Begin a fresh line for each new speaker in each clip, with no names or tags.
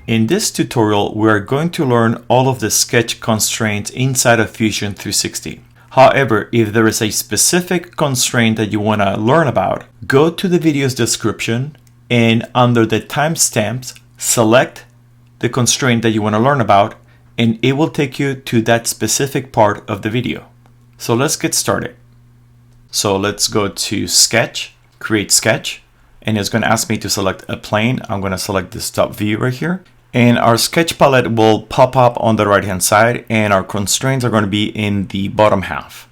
In this tutorial, we are going to learn all of the sketch constraints inside of Fusion 360. However, if there is a specific constraint that you want to learn about, go to the video's description and under the timestamps, select the constraint that you want to learn about, and it will take you to that specific part of the video. So let's get started. So let's go to Sketch, Create Sketch, and it's going to ask me to select a plane. I'm going to select this top view right here. And our sketch palette will pop up on the right hand side, and our constraints are going to be in the bottom half.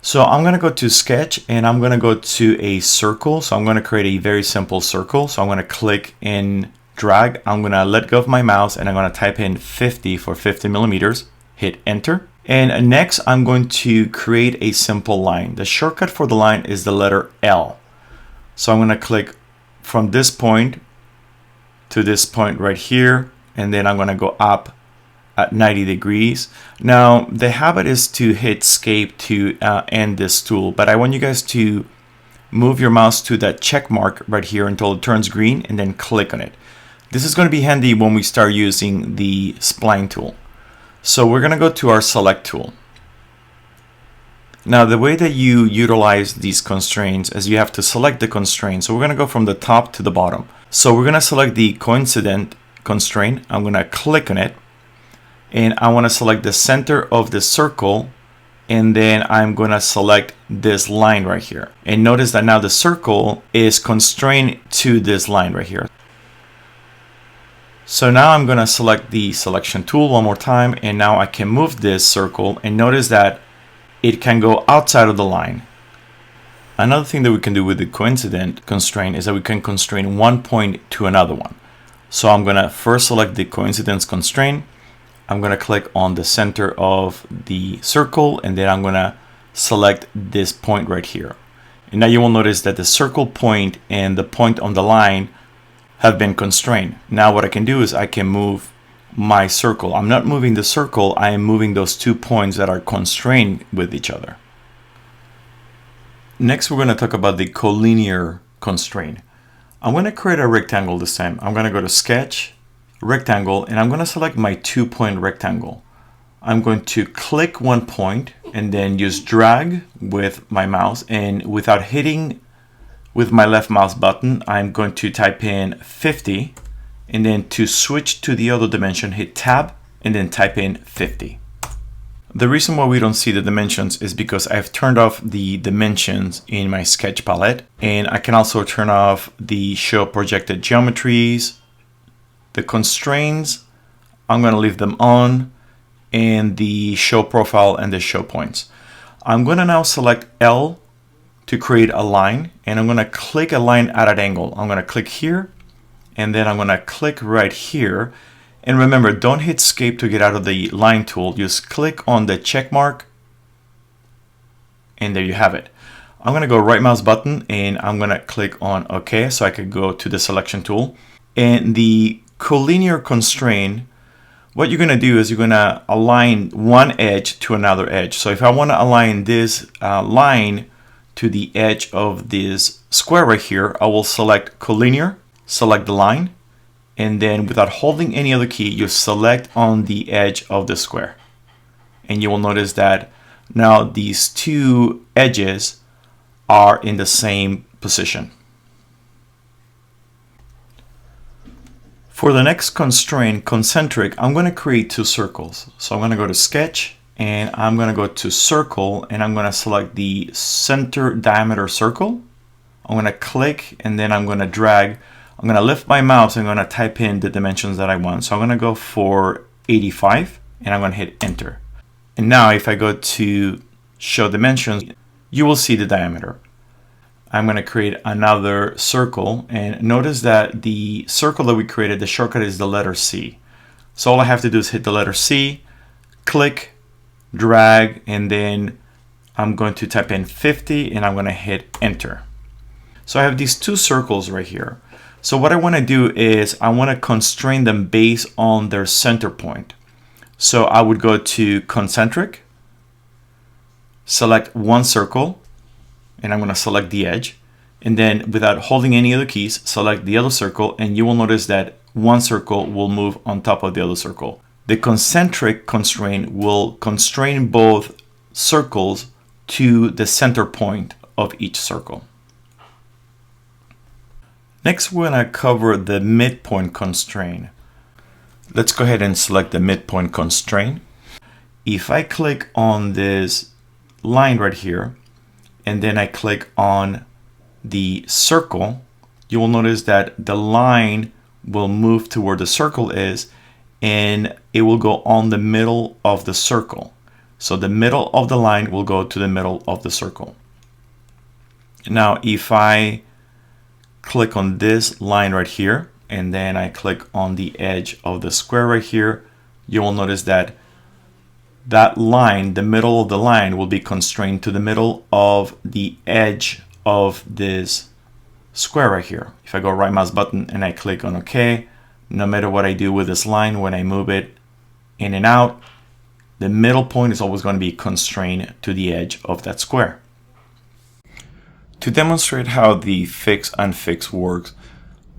So I'm going to go to Sketch and I'm going to go to a circle. So I'm going to create a very simple circle. So I'm going to click and drag. I'm going to let go of my mouse and I'm going to type in 50 for 50 millimeters, hit enter. And next I'm going to create a simple line. The shortcut for the line is the letter L. So I'm going to click from this point to this point right here, and then I'm going to go up at 90 degrees. Now the habit is to hit escape to end this tool, but I want you guys to move your mouse to that check mark right here until it turns green and then click on it. This is going to be handy when we start using the spline tool. So we're going to go to our select tool. Now the way that you utilize these constraints is you have to select the constraint. So we're going to go from the top to the bottom. So we're going to select the Coincident constraint. I'm going to click on it and I want to select the center of the circle, and then I'm going to select this line right here. And notice that now the circle is constrained to this line right here. So now I'm going to select the selection tool one more time, and now I can move this circle, and notice that it can go outside of the line. Another thing that we can do with the coincident constraint is that we can constrain one point to another one. So I'm going to first select the coincidence constraint. I'm going to click on the center of the circle, and then I'm going to select this point right here. And now you will notice that the circle point and the point on the line have been constrained. Now what I can do is I can move my circle. I'm not moving the circle, I am moving those 2 points that are constrained with each other. Next, we're going to talk about the collinear constraint. I'm going to create a rectangle this time. I'm going to go to Sketch, Rectangle, and I'm going to select my 2-point rectangle. I'm going to click one point and then use drag with my mouse, and without hitting with my left mouse button, I'm going to type in 50, and then to switch to the other dimension, hit tab and then type in 50. The reason why we don't see the dimensions is because I've turned off the dimensions in my sketch palette, and I can also turn off the show projected geometries, the constraints, I'm going to leave them on, and the show profile and the show points. I'm going to now select L to create a line, and I'm going to click a line at an angle. I'm going to click here, and then I'm going to click right here. And remember, don't hit escape to get out of the line tool. Just click on the check mark, and there you have it. I'm going to go right mouse button and I'm going to click on OK, so I could go to the selection tool. And the collinear constraint, what you're going to do is you're going to align one edge to another edge. So if I want to align this line to the edge of this square right here, I will select collinear, select the line, and then without holding any other key, you select on the edge of the square. And you will notice that now these two edges are in the same position. For the next constraint, concentric, I'm going to create two circles. So I'm going to go to Sketch, and I'm going to go to Circle, and I'm going to select the center diameter circle. I'm going to click, and then I'm going to drag. I'm going to lift my mouse and I'm going to type in the dimensions that I want. So I'm going to go for 85 and I'm going to hit enter. And now if I go to show dimensions, you will see the diameter. I'm going to create another circle, and notice that the circle that we created, the shortcut is the letter C. So all I have to do is hit the letter C, click, drag, and then I'm going to type in 50 and I'm going to hit enter. So I have these two circles right here. So what I want to do is I want to constrain them based on their center point. So I would go to Concentric, select one circle, and I'm going to select the edge. And then without holding any other keys, select the other circle, and you will notice that one circle will move on top of the other circle. The concentric constraint will constrain both circles to the center point of each circle. Next, we're going to cover the midpoint constraint. Let's go ahead and select the midpoint constraint. If I click on this line right here, and then I click on the circle, you will notice that the line will move to where the circle is, and it will go on the middle of the circle. So the middle of the line will go to the middle of the circle. Now, if I click on this line right here, and then I click on the edge of the square right here, you will notice that that line, the middle of the line, will be constrained to the middle of the edge of this square right here. If I go right mouse button and I click on OK, no matter what I do with this line, when I move it in and out, the middle point is always going to be constrained to the edge of that square. To demonstrate how the fix unfix works,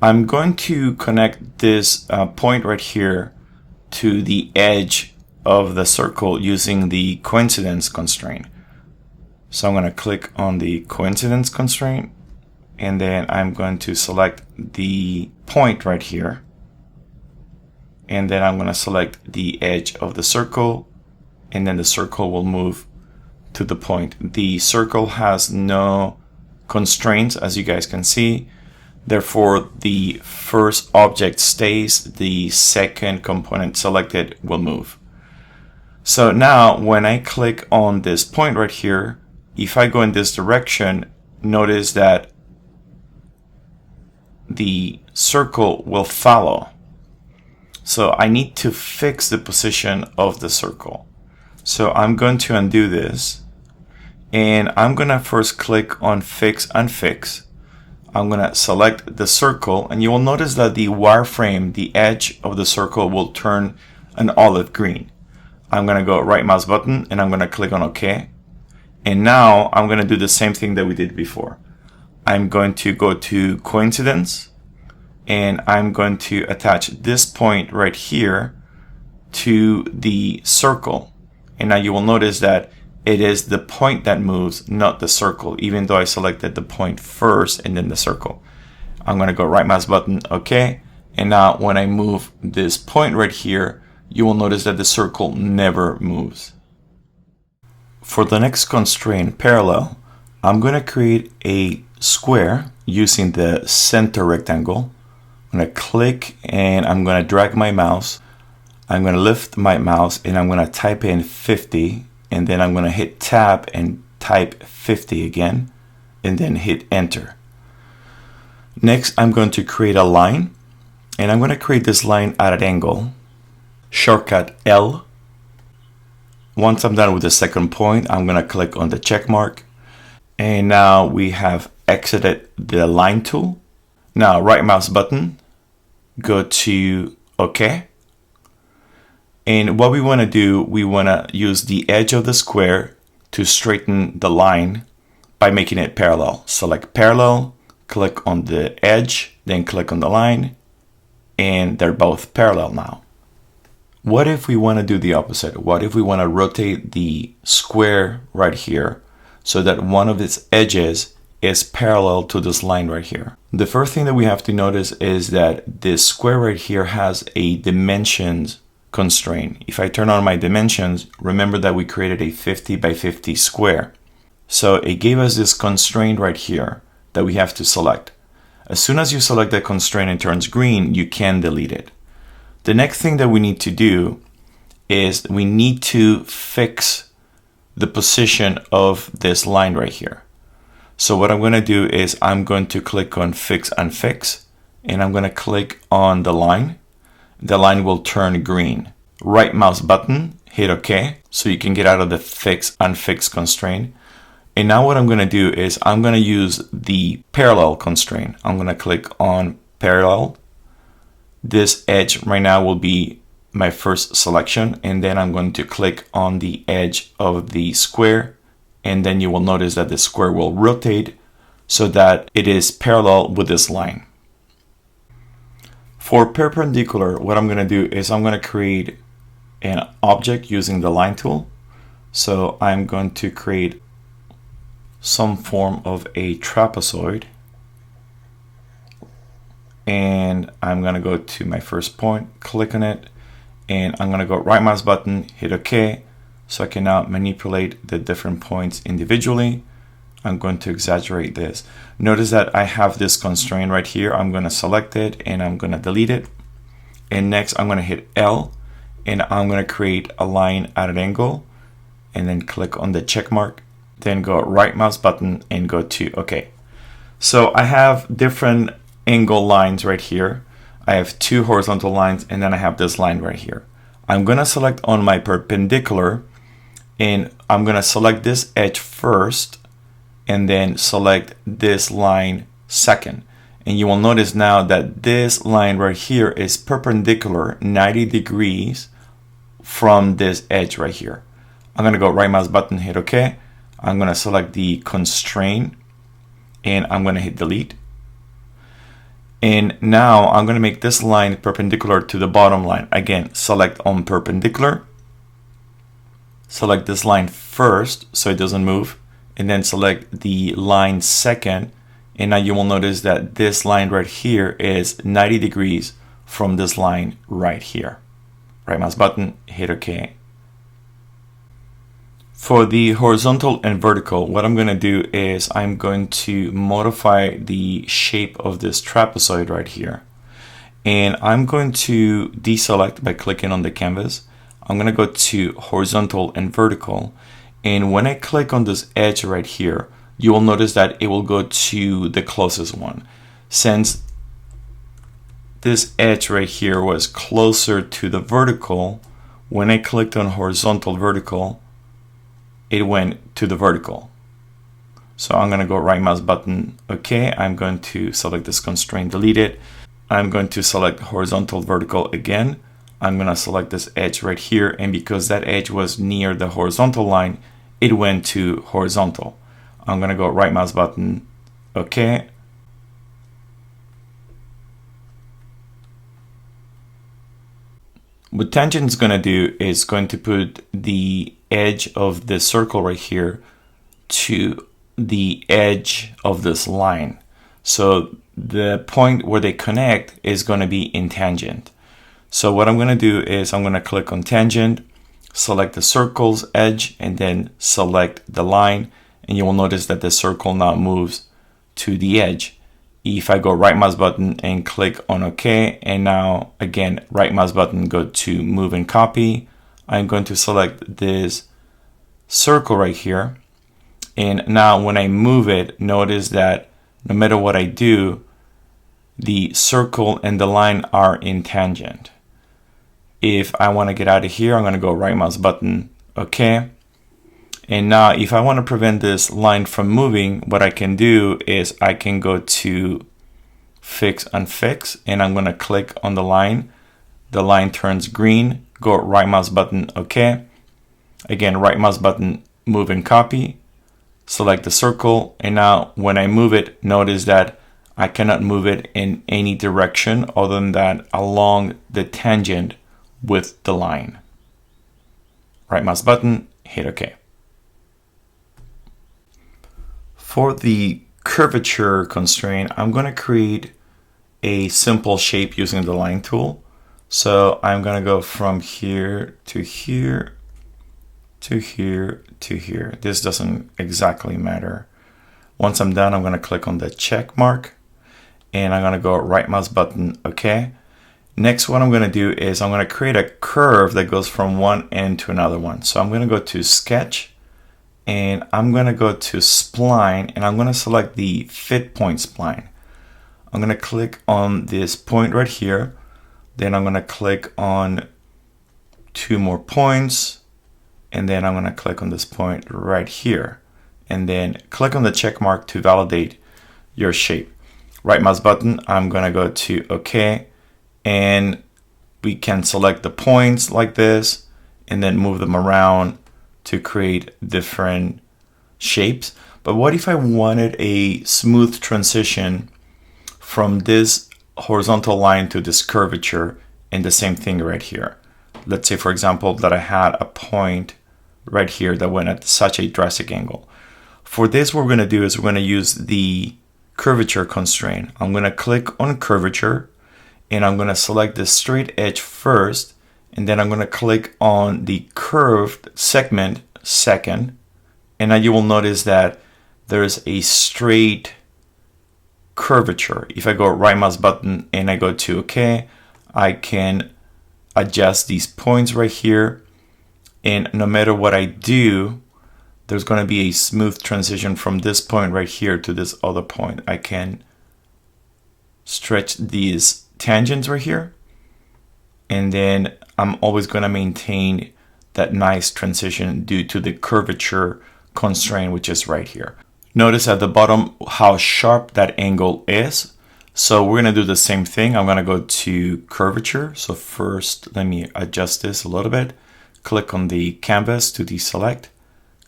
I'm going to connect this point right here to the edge of the circle using the coincidence constraint. So I'm going to click on the coincidence constraint, and then I'm going to select the point right here, and then I'm going to select the edge of the circle, and then the circle will move to the point. The circle has no constraints, as you guys can see. Therefore, the first object stays, the second component selected will move. So now when I click on this point right here, if I go in this direction, notice that the circle will follow. So I need to fix the position of the circle. So I'm going to undo this, and I'm going to first click on fix unfix. I'm going to select the circle, and you will notice that the wireframe, the edge of the circle, will turn an olive green. I'm going to go right mouse button and I'm going to click on OK. And now I'm going to do the same thing that we did before. I'm going to go to coincidence, and I'm going to attach this point right here to the circle. And now you will notice that it is the point that moves, not the circle, even though I selected the point first and then the circle. I'm going to go right mouse button, OK. And now when I move this point right here, you will notice that the circle never moves. For the next constraint, parallel, I'm going to create a square using the center rectangle. I'm going to click and I'm going to drag my mouse. I'm going to lift my mouse and I'm going to type in 50, and then I'm going to hit tab and type 50 again, and then hit enter. Next, I'm going to create a line, and I'm going to create this line at an angle. Shortcut L. Once I'm done with the second point, I'm going to click on the check mark. And now we have exited the line tool. Now right mouse button, go to OK. And what we want to do, we want to use the edge of the square to straighten the line by making it parallel. Select parallel, click on the edge, then click on the line, and they're both parallel now. What if we want to do the opposite? What if we want to rotate the square right here so that one of its edges is parallel to this line right here? The first thing that we have to notice is that this square right here has a dimensions constraint. If I turn on my dimensions, remember that we created a 50 by 50 square. So it gave us this constraint right here that we have to select. As soon as you select that constraint and it turns green, you can delete it. The next thing that we need to do is we need to fix the position of this line right here. So what I'm going to do is I'm going to click on fix unfix, and I'm going to click on the line. The line will turn green. Right mouse button, hit OK, so you can get out of the fix unfix constraint. And now what I'm going to do is I'm going to use the parallel constraint. I'm going to click on parallel. This edge right now will be my first selection, and then I'm going to click on the edge of the square, and then you will notice that the square will rotate so that it is parallel with this line. For perpendicular, what I'm going to do is I'm going to create an object using the line tool. So I'm going to create some form of a trapezoid. And I'm going to go to my first point, click on it, and I'm going to go right mouse button, hit OK. So I can now manipulate the different points individually. I'm going to exaggerate this. Notice that I have this constraint right here. I'm going to select it and I'm going to delete it. And next I'm going to hit L and I'm going to create a line at an angle and then click on the check mark. Then go right mouse button and go to OK. So I have different angle lines right here. I have two horizontal lines and then I have this line right here. I'm going to select on my perpendicular and I'm going to select this edge first and then select this line second. And you will notice now that this line right here is perpendicular 90 degrees from this edge right here. I'm going to go right mouse button, hit OK. I'm going to select the constrain and I'm going to hit delete. And now I'm going to make this line perpendicular to the bottom line. Again, select on perpendicular. Select this line first so it doesn't move. And then select the line second. And now you will notice that this line right here is 90 degrees from this line right here. Right mouse button, hit OK. For the horizontal and vertical, what I'm going to do is I'm going to modify the shape of this trapezoid right here. And I'm going to deselect by clicking on the canvas. I'm going to go to horizontal and vertical. And when I click on this edge right here, you will notice that it will go to the closest one. Since this edge right here was closer to the vertical, when I clicked on horizontal vertical, it went to the vertical. So I'm going to go right mouse button, OK. I'm going to select this constraint, delete it. I'm going to select horizontal vertical again. I'm going to select this edge right here. And because that edge was near the horizontal line, it went to horizontal. I'm going to go right mouse button, OK. What tangent is going to do is going to put the edge of this circle right here to the edge of this line. So the point where they connect is going to be in tangent. So what I'm going to do is I'm going to click on tangent, select the circle's edge, and then select the line. And you will notice that the circle now moves to the edge. If I go right mouse button and click on OK, and now again right mouse button, go to move and copy, I'm going to select this circle right here. And now when I move it, notice that no matter what I do, the circle and the line are in tangent. If I want to get out of here, I'm going to go right mouse button, OK. And now if I want to prevent this line from moving, what I can do is I can go to Fix Unfix and I'm going to click on the line. The line turns green, go right mouse button, OK. Again, right mouse button, move and copy, select the circle. And now when I move it, notice that I cannot move it in any direction other than that along the tangent with the line. Right mouse button, hit OK. For the curvature constraint, I'm going to create a simple shape using the line tool. So I'm going to go from here to here to here to here. This doesn't exactly matter. Once I'm done, I'm going to click on the check mark and I'm going to go right mouse button, OK. Next, what I'm going to do is I'm going to create a curve that goes from one end to another one. So I'm going to go to Sketch. And I'm going to go to spline and I'm going to select the fit point spline. I'm going to click on this point right here. Then I'm going to click on two more points. And then I'm going to click on this point right here. And then click on the check mark to validate your shape. Right mouse button, I'm going to go to OK. And we can select the points like this and then move them around to create different shapes. But what if I wanted a smooth transition from this horizontal line to this curvature, and the same thing right here. Let's say, for example, that I had a point right here that went at such a drastic angle. For this, what we're going to do is we're going to use the curvature constraint. I'm going to click on curvature, and I'm going to select the straight edge first, and then I'm going to click on the curved segment second. And now you will notice that there's a straight curvature. If I go right mouse button and I go to OK, I can adjust these points right here. And no matter what I do, there's going to be a smooth transition from this point right here to this other point. I can stretch these tangents right here. And then I'm always going to maintain that nice transition due to the curvature constraint, which is right here. Notice at the bottom how sharp that angle is. So we're going to do the same thing. I'm going to go to curvature. So first, let me adjust this a little bit. Click on the canvas to deselect.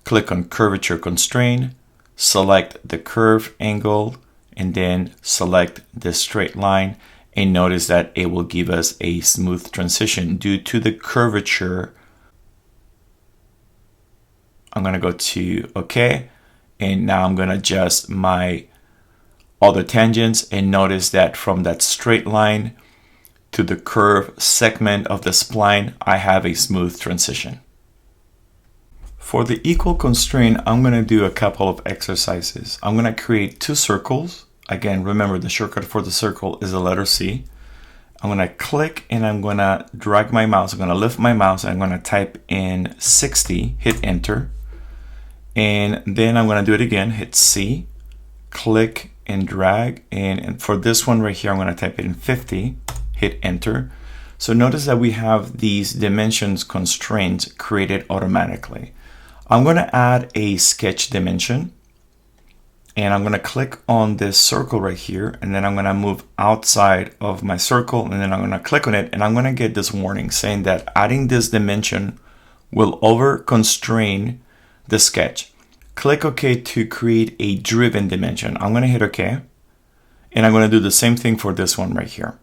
Click on curvature constraint. Select the curve angle and then select the straight line. And notice that it will give us a smooth transition due to the curvature. I'm going to go to OK. And now I'm going to adjust my other tangents, and notice that from that straight line to the curve segment of the spline, I have a smooth transition. For the equal constraint, I'm going to do a couple of exercises. I'm going to create two circles. Again, remember the shortcut for the circle is the letter C. I'm going to click and I'm going to drag my mouse. I'm going to lift my mouse and I'm going to type in 60, hit enter. And then I'm going to do it again, hit C, click and drag. And for this one right here, I'm going to type it in 50, hit enter. So notice that we have these dimensions constraints created automatically. I'm going to add a sketch dimension. And I'm going to click on this circle right here. And then I'm going to move outside of my circle. And then I'm going to click on it. And I'm going to get this warning saying that adding this dimension will over constrain the sketch. Click OK to create a driven dimension. I'm going to hit OK. And I'm going to do the same thing for this one right here.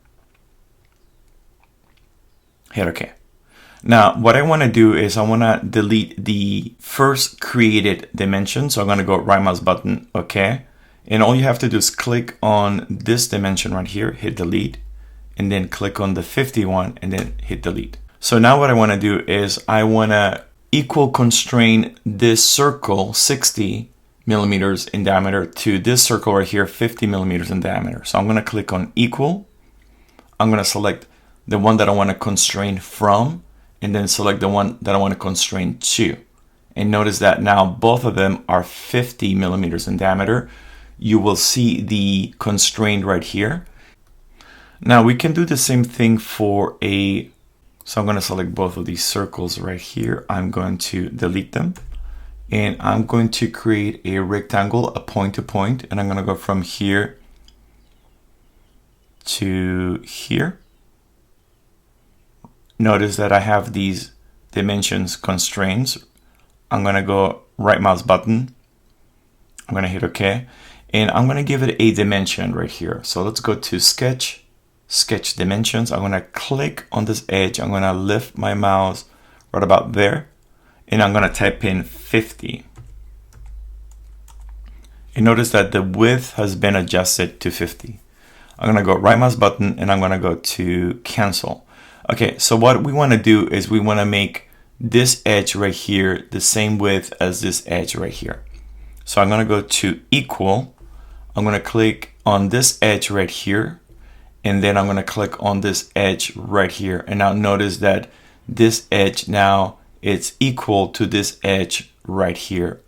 Hit OK. Now, what I want to do is I want to delete the first created dimension. So I'm going to go right mouse button, OK. And all you have to do is click on this dimension right here, hit delete, and then click on the 51 and then hit delete. So now what I want to do is I want to equal constrain this circle 60 millimeters in diameter to this circle right here 50 millimeters in diameter. So I'm going to click on equal. I'm going to select the one that I want to constrain from and then select the one that I want to constrain to. And notice that now both of them are 50 millimeters in diameter. You will see the constraint right here. Now we can do the same thing for so I'm going to select both of these circles right here. I'm going to delete them. And I'm going to create a rectangle, a point to point. And I'm going to go from here to here. Notice that I have these dimensions constraints. I'm going to go right mouse button. I'm going to hit OK. And I'm going to give it a dimension right here. So let's go to sketch dimensions. I'm going to click on this edge. I'm going to lift my mouse right about there. And I'm going to type in 50. And notice that the width has been adjusted to 50. I'm going to go right mouse button and I'm going to go to cancel. Okay, so what we want to do is we want to make this edge right here the same width as this edge right here. So I'm going to go to equal. I'm going to click on this edge right here. And then I'm going to click on this edge right here. And now notice that this edge now it's equal to this edge right here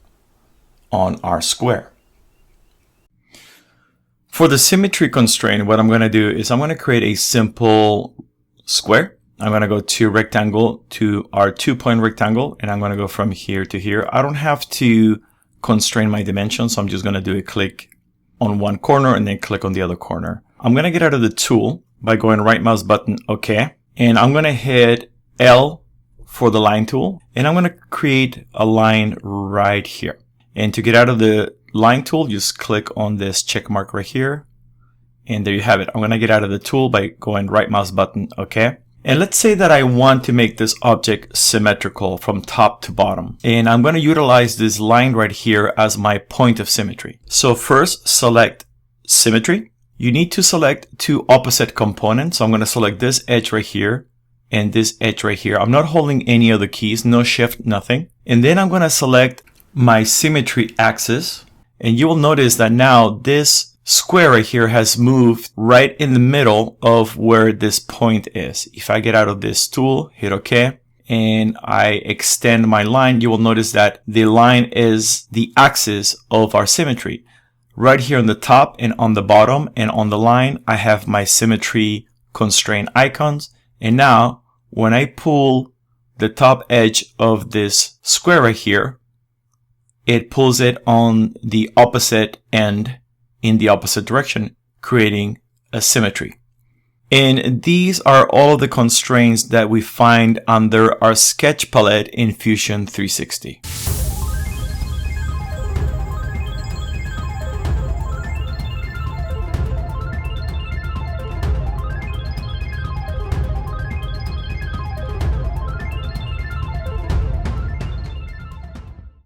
on our square. For the symmetry constraint, what I'm going to do is I'm going to create a simple square. I'm going to go to rectangle to our 2-point rectangle. And I'm going to go from here to here. I don't have to constrain my dimensions. So I'm just going to do a click on one corner and then click on the other corner. I'm going to get out of the tool by going right mouse button, OK. And I'm going to hit L for the line tool. And I'm going to create a line right here. And to get out of the line tool, just click on this check mark right here. And there you have it. I'm going to get out of the tool by going right mouse button, okay? And let's say that I want to make this object symmetrical from top to bottom. And I'm going to utilize this line right here as my point of symmetry. So first, select Symmetry. You need to select two opposite components. So I'm going to select this edge right here and this edge right here. I'm not holding any of the keys, no shift, nothing. And then I'm going to select my symmetry axis. And you will notice that now this square right here has moved right in the middle of where this point is. If I get out of this tool, hit OK, and I extend my line, you will notice that the line is the axis of our symmetry. Right here on the top and on the bottom and on the line, I have my symmetry constraint icons. And now when I pull the top edge of this square right here, it pulls it on the opposite end in the opposite direction, creating a symmetry. And these are all of the constraints that we find under our sketch palette in Fusion 360.